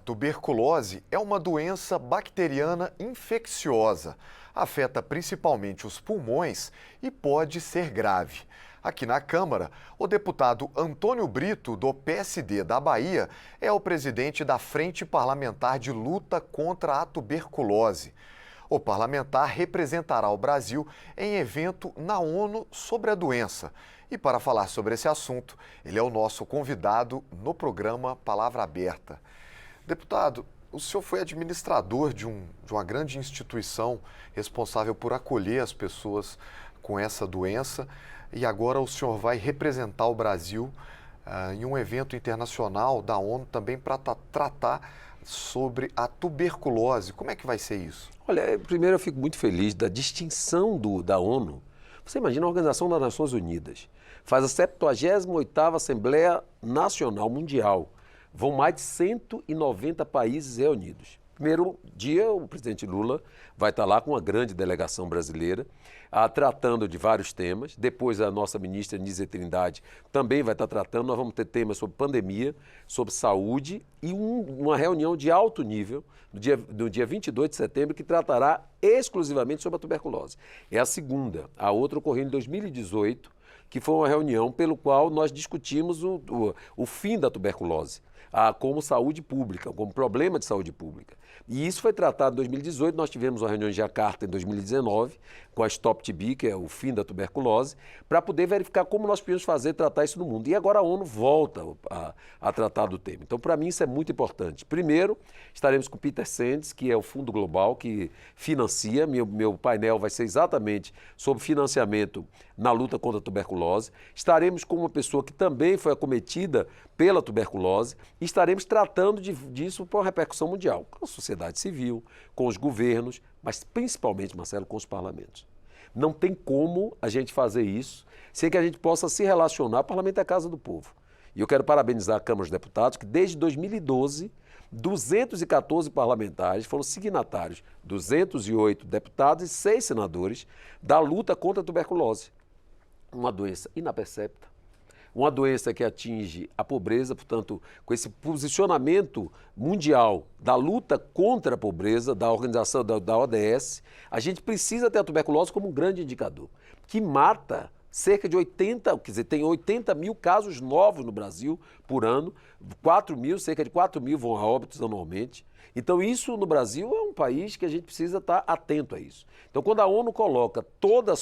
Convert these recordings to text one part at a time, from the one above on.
tuberculose é uma doença bacteriana infecciosa. Afeta principalmente os pulmões e pode ser grave. Aqui na Câmara, o deputado Antônio Brito, do PSD da Bahia, é o presidente da Frente Parlamentar de Luta contra a Tuberculose. O parlamentar representará o Brasil em evento na ONU sobre a doença. E para falar sobre esse assunto, ele é o nosso convidado no programa Palavra Aberta. Deputado, o senhor foi administrador de uma grande instituição responsável por acolher as pessoas com essa doença e agora o senhor vai representar o Brasil em um evento internacional da ONU também para tratar sobre a tuberculose. Como é que vai ser isso? Olha, primeiro eu fico muito feliz da distinção da ONU. Você imagina a Organização das Nações Unidas, faz a 78ª Assembleia Nacional Mundial. Vão mais de 190 países reunidos. Primeiro dia, o presidente Lula vai estar lá com uma grande delegação brasileira, tratando de vários temas. Depois, a nossa ministra Nízia Trindade também vai estar tratando. Nós vamos ter temas sobre pandemia, sobre saúde e uma reunião de alto nível no dia 22 de setembro que tratará exclusivamente sobre a tuberculose. É a segunda. A outra ocorreu em 2018, que foi uma reunião pelo qual nós discutimos o fim da tuberculose. Como saúde pública, como problema de saúde pública. E isso foi tratado em 2018, nós tivemos uma reunião em Jacarta em 2019, com a Stop TB, que é o fim da tuberculose, para poder verificar como nós podíamos tratar isso no mundo. E agora a ONU volta a tratar do tema. Então, para mim, isso é muito importante. Primeiro, estaremos com o Peter Sands, que é o Fundo Global, que financia. Meu painel vai ser exatamente sobre financiamento na luta contra a tuberculose. Estaremos com uma pessoa que também foi acometida pela tuberculose e estaremos tratando disso por uma repercussão mundial, com a sociedade civil, com os governos, mas principalmente, Marcelo, com os parlamentos. Não tem como a gente fazer isso sem que a gente possa se relacionar. O parlamento é a casa do povo. E eu quero parabenizar a Câmara dos Deputados, que desde 2012, 214 parlamentares foram signatários, 208 deputados e 6 senadores, da luta contra a tuberculose. Uma doença inapercepta, uma doença que atinge a pobreza, portanto, com esse posicionamento mundial da luta contra a pobreza, da organização da ODS, a gente precisa ter a tuberculose como um grande indicador, que mata cerca de 80, quer dizer, tem 80 mil casos novos no Brasil por ano, cerca de 4 mil vão a óbitos anualmente. Então, isso no Brasil é um país que a gente precisa estar atento a isso. Então, quando a ONU coloca todo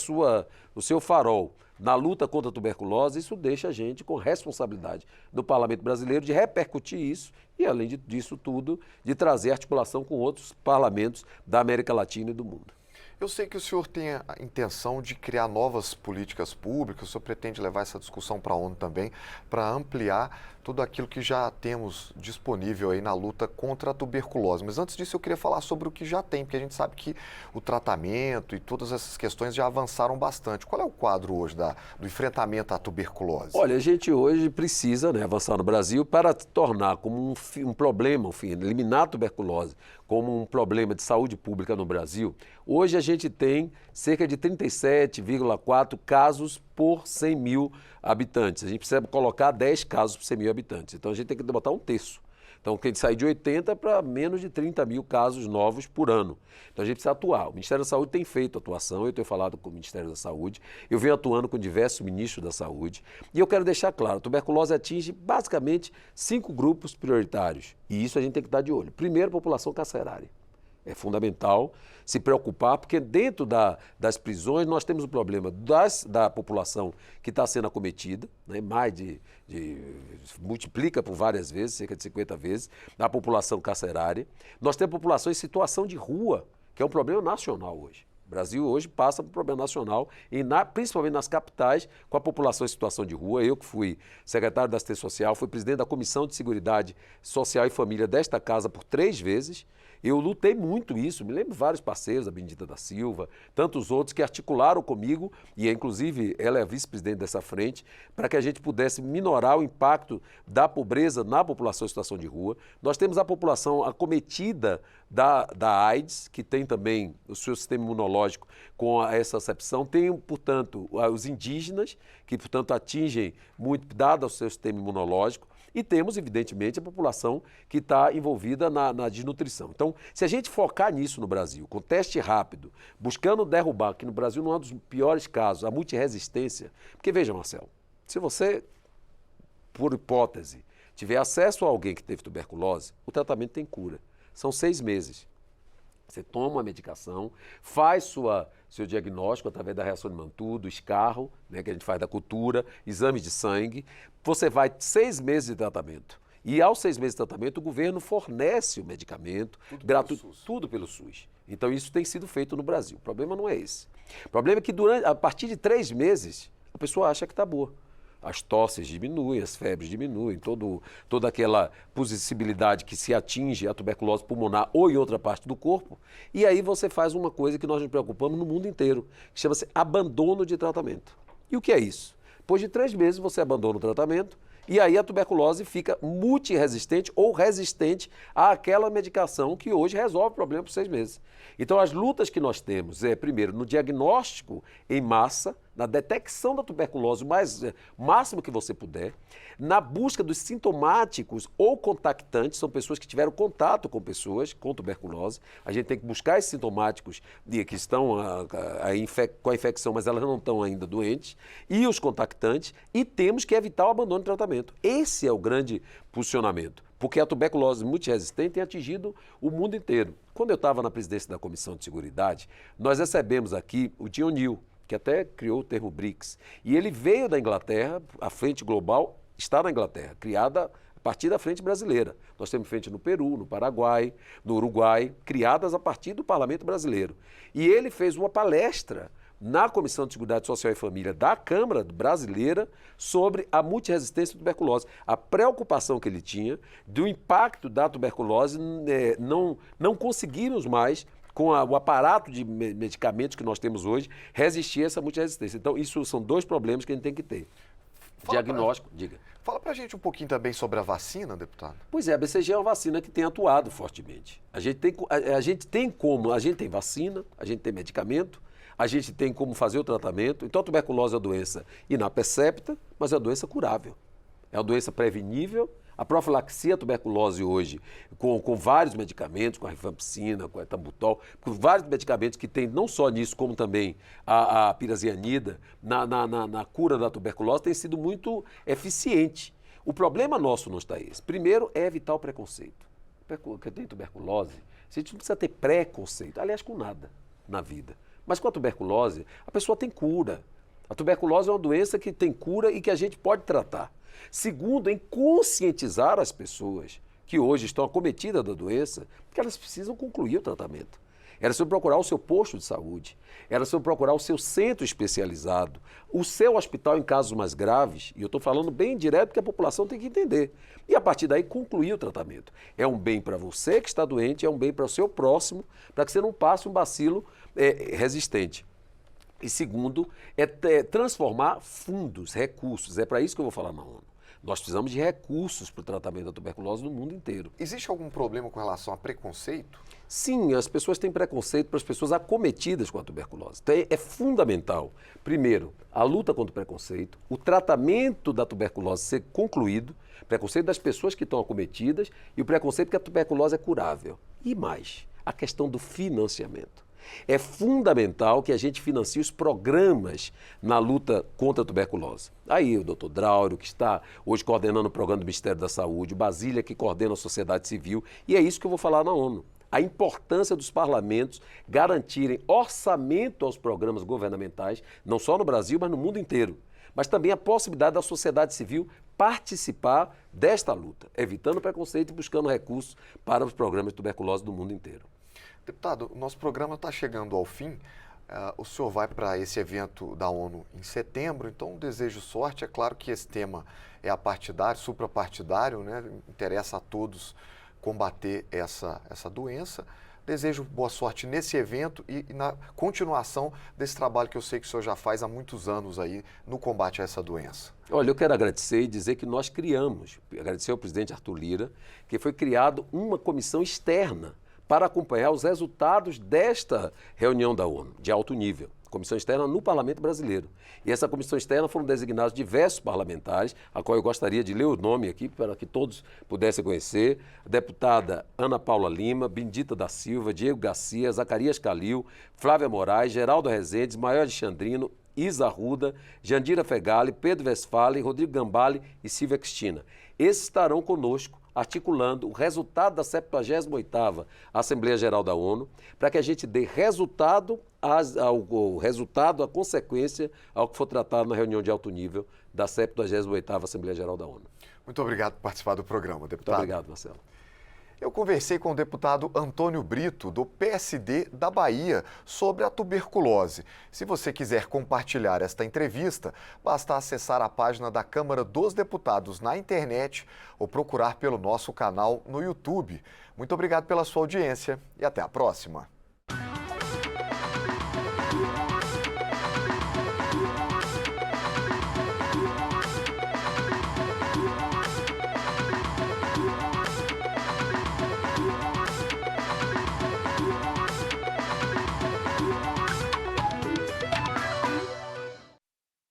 o seu farol na luta contra a tuberculose, isso deixa a gente com responsabilidade no Parlamento Brasileiro de repercutir isso e, além disso tudo, de trazer articulação com outros parlamentos da América Latina e do mundo. Eu sei que o senhor tem a intenção de criar novas políticas públicas, o senhor pretende levar essa discussão para a ONU também, para ampliar tudo aquilo que já temos disponível aí na luta contra a tuberculose. Mas antes disso eu queria falar sobre o que já tem, porque a gente sabe que o tratamento e todas essas questões já avançaram bastante. Qual é o quadro hoje do enfrentamento à tuberculose? Olha, a gente hoje precisa avançar no Brasil para tornar como um problema, eliminar a tuberculose como um problema de saúde pública no Brasil. Hoje a gente tem cerca de 37,4 casos por 100 mil habitantes. A gente precisa colocar 10 casos por 100 mil habitantes. Então a gente tem que botar um terço. Então, a gente sai de 80 para menos de 30 mil casos novos por ano. Então, a gente precisa atuar. O Ministério da Saúde tem feito atuação, eu tenho falado com o Ministério da Saúde, eu venho atuando com diversos ministros da Saúde, e eu quero deixar claro, a tuberculose atinge basicamente 5 grupos prioritários, e isso a gente tem que estar de olho. Primeiro, a população carcerária. É fundamental se preocupar, porque dentro das prisões nós temos o problema da população que está sendo acometida, multiplica por várias vezes, cerca de 50 vezes, a população carcerária. Nós temos a população em situação de rua, que é um problema nacional hoje. O Brasil hoje passa por um problema nacional, principalmente nas capitais, com a população em situação de rua. Eu que fui secretário da Assistência Social, fui presidente da Comissão de Seguridade Social e Família desta casa por 3 vezes. Eu lutei muito isso, me lembro de vários parceiros, a Benedita da Silva, tantos outros que articularam comigo, e inclusive ela é a vice-presidente dessa frente, para que a gente pudesse minorar o impacto da pobreza na população em situação de rua. Nós temos a população acometida da AIDS, que tem também o seu sistema imunológico com essa acepção. Tem, portanto, os indígenas, que, portanto, atingem muito, dado o seu sistema imunológico. E temos, evidentemente, a população que está envolvida na desnutrição. Então, se a gente focar nisso no Brasil, com teste rápido, buscando derrubar, que no Brasil não é um dos piores casos, a multiresistência, porque veja, Marcelo, se você, por hipótese, tiver acesso a alguém que teve tuberculose, o tratamento tem cura. São 6 meses. Você toma uma medicação, faz seu diagnóstico através da reação de Mantoux, do escarro, né, que a gente faz da cultura, exames de sangue. Você vai 6 meses de tratamento. E aos 6 meses de tratamento, o governo fornece o medicamento gratuito, tudo pelo SUS. Então isso tem sido feito no Brasil. O problema não é esse. O problema é que a partir de 3 meses, a pessoa acha que está boa. As tosses diminuem, as febres diminuem, toda aquela possibilidade que se atinge a tuberculose pulmonar ou em outra parte do corpo. E aí você faz uma coisa que nós nos preocupamos no mundo inteiro, que chama-se abandono de tratamento. E o que é isso? Depois de 3 meses você abandona o tratamento e aí a tuberculose fica multiresistente ou resistente àquela medicação que hoje resolve o problema por 6 meses. Então as lutas que nós temos é, primeiro, no diagnóstico em massa, na detecção da tuberculose o máximo que você puder, na busca dos sintomáticos ou contactantes, são pessoas que tiveram contato com pessoas com tuberculose. A gente tem que buscar esses sintomáticos que estão com a infecção, mas elas não estão ainda doentes, e os contactantes, e temos que evitar o abandono de tratamento. Esse é o grande posicionamento, porque a tuberculose multiresistente tem atingido o mundo inteiro. Quando eu estava na presidência da Comissão de Seguridade, nós recebemos aqui o Tim O'Neill, que até criou o termo BRICS. E ele veio da Inglaterra, a Frente Global está na Inglaterra, criada a partir da Frente Brasileira. Nós temos frente no Peru, no Paraguai, no Uruguai, criadas a partir do Parlamento Brasileiro. E ele fez uma palestra na Comissão de Seguridade Social e Família da Câmara Brasileira sobre a multiresistência à tuberculose. A preocupação que ele tinha do impacto da tuberculose, não conseguimos mais, com o aparato de medicamentos que nós temos hoje, resistir a essa multiresistência. Então, isso são 2 problemas que a gente tem que ter. Diagnóstico, diga. Fala pra gente um pouquinho também sobre a vacina, deputado. Pois é, a BCG é uma vacina que tem atuado fortemente. A gente tem vacina, a gente tem medicamento, a gente tem como fazer o tratamento. Então, a tuberculose é uma doença inapercepta, mas é uma doença curável. É uma doença prevenível. A profilaxia à tuberculose hoje, com vários medicamentos, com a rifampicina, com a etambutol, com vários medicamentos que tem não só nisso, como também a pirazianida, na cura da tuberculose, tem sido muito eficiente. O problema nosso não está esse. Primeiro é evitar o preconceito. Quem tem tuberculose, a gente não precisa ter preconceito, aliás, com nada na vida. Mas com a tuberculose, a pessoa tem cura. A tuberculose é uma doença que tem cura e que a gente pode tratar. Segundo, em conscientizar as pessoas que hoje estão acometidas da doença, que elas precisam concluir o tratamento. Elas precisam procurar o seu posto de saúde, elas precisam procurar o seu centro especializado, o seu hospital em casos mais graves, e eu estou falando bem direto porque a população tem que entender. E a partir daí concluir o tratamento. É um bem para você que está doente, é um bem para o seu próximo, para que você não passe um bacilo resistente. E segundo, é transformar fundos, recursos. É para isso que eu vou falar na ONU. Nós precisamos de recursos para o tratamento da tuberculose no mundo inteiro. Existe algum problema com relação a preconceito? Sim, as pessoas têm preconceito para as pessoas acometidas com a tuberculose. Então, é fundamental, primeiro, a luta contra o preconceito, o tratamento da tuberculose ser concluído, preconceito das pessoas que estão acometidas e o preconceito que a tuberculose é curável. E mais, a questão do financiamento. É fundamental que a gente financie os programas na luta contra a tuberculose. Aí o doutor Draulio, que está hoje coordenando o programa do Ministério da Saúde, o Basília, que coordena a sociedade civil, e é isso que eu vou falar na ONU. A importância dos parlamentos garantirem orçamento aos programas governamentais, não só no Brasil, mas no mundo inteiro. Mas também a possibilidade da sociedade civil participar desta luta, evitando preconceito e buscando recursos para os programas de tuberculose do mundo inteiro. Deputado, o nosso programa está chegando ao fim. O senhor vai para esse evento da ONU em setembro, então desejo sorte. É claro que esse tema é apartidário, suprapartidário, né? Interessa a todos combater essa doença. Desejo boa sorte nesse evento e na continuação desse trabalho que eu sei que o senhor já faz há muitos anos aí no combate a essa doença. Olha, eu quero agradecer e dizer que nós agradecer ao presidente Arthur Lira, que foi criado uma comissão externa para acompanhar os resultados desta reunião da ONU, de alto nível, comissão externa no Parlamento brasileiro. E essa comissão externa foram designados diversos parlamentares, a qual eu gostaria de ler o nome aqui para que todos pudessem conhecer. A deputada Ana Paula Lima, Bendita da Silva, Diego Garcia, Zacarias Calil, Flávia Moraes, Geraldo Rezende, Ismael Alexandrino, Isa Arruda, Jandira Fegali, Pedro Westphalen, Rodrigo Gambale e Silvia Cristina. Esses estarão conosco articulando o resultado da 78ª Assembleia Geral da ONU, para que a gente dê resultado, a consequência ao que for tratado na reunião de alto nível da 78ª Assembleia Geral da ONU. Muito obrigado por participar do programa, deputado. Muito obrigado, Marcelo. Eu conversei com o deputado Antônio Brito, do PSD da Bahia, sobre a tuberculose. Se você quiser compartilhar esta entrevista, basta acessar a página da Câmara dos Deputados na internet ou procurar pelo nosso canal no YouTube. Muito obrigado pela sua audiência e até a próxima.